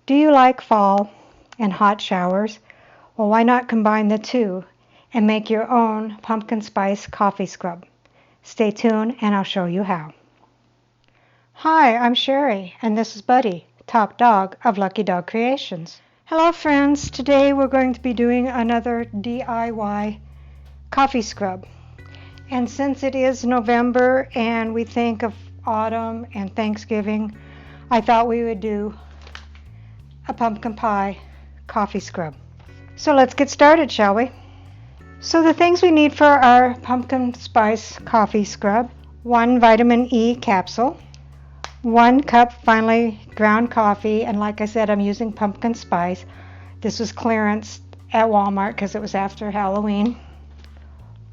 Do you like fall and hot showers? Well, why not combine the two and make your own pumpkin spice coffee scrub? Stay tuned and I'll show you how. Hi, I'm Sherry and this is Buddy, top dog of Lucky Dog Creations. Hello friends, today we're going to be doing another DIY coffee scrub. And since it is November and we think of autumn and Thanksgiving, I thought we would do a pumpkin pie coffee scrub. So let's get started, shall we? So the things we need for our pumpkin spice coffee scrub: 1 vitamin E capsule, 1 cup finely ground coffee, and like I said, I'm using pumpkin spice. This was clearance at Walmart because it was after Halloween.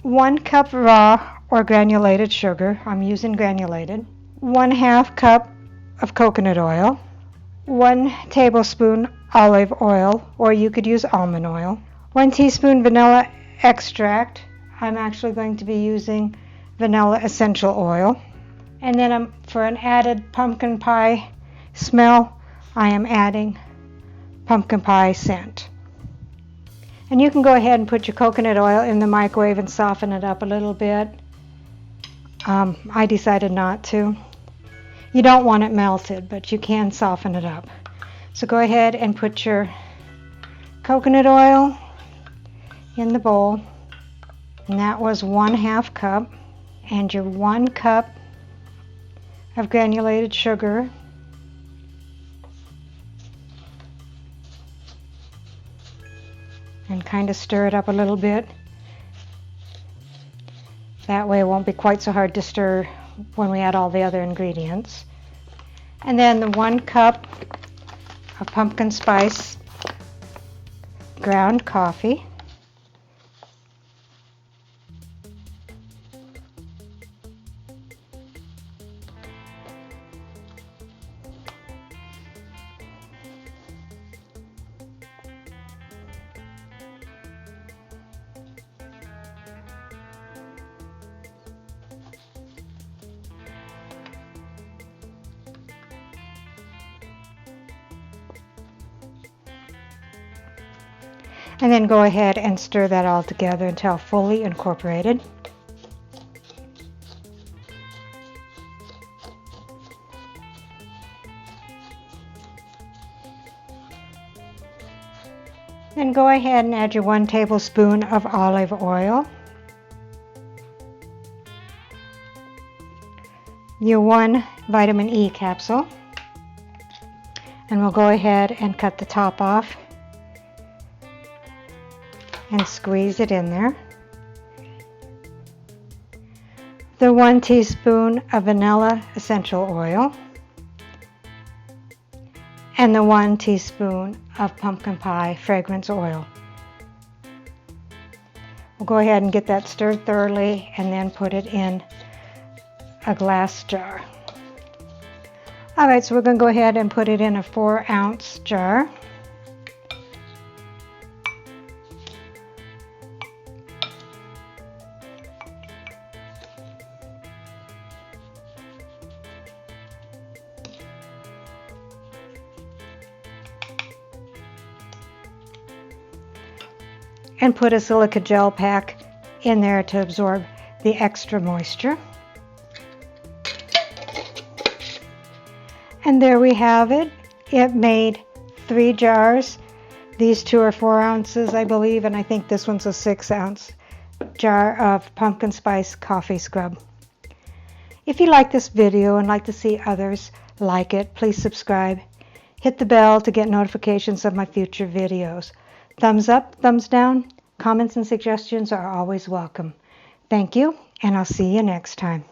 1 cup raw or granulated sugar. I'm using granulated. 1/2 cup of coconut oil. 1 tablespoon olive oil, or you could use almond oil. 1 teaspoon vanilla extract. I'm actually going to be using vanilla essential oil. And then for an added pumpkin pie smell, I am adding pumpkin pie scent. And you can go ahead and put your coconut oil in the microwave and soften it up a little bit. I decided not to. You don't want it melted, but you can soften it up. So go ahead and put your coconut oil in the bowl, and that was 1/2 cup, and your 1 cup of granulated sugar, and kind of stir it up a little bit. That way it won't be quite so hard to stir when we add all the other ingredients. And then the 1 cup of pumpkin spice ground coffee. And then go ahead and stir that all together until fully incorporated. Then go ahead and add your 1 tablespoon of olive oil, your 1 vitamin E capsule, and we'll go ahead and cut the top off and squeeze it in there. The 1 teaspoon of vanilla essential oil, and the 1 teaspoon of pumpkin pie fragrance oil. We'll go ahead and get that stirred thoroughly and then put it in a glass jar. Alright, so we're going to go ahead and put it in a 4-ounce jar. And put a silica gel pack in there to absorb the extra moisture. And there we have it. It made 3 jars. These 2 are 4 ounces, I believe, and I think this one's a 6-ounce jar of pumpkin spice coffee scrub. If you like this video and like to see others like it, please subscribe. Hit the bell to get notifications of my future videos. Thumbs up, thumbs down, comments and suggestions are always welcome. Thank you, and I'll see you next time.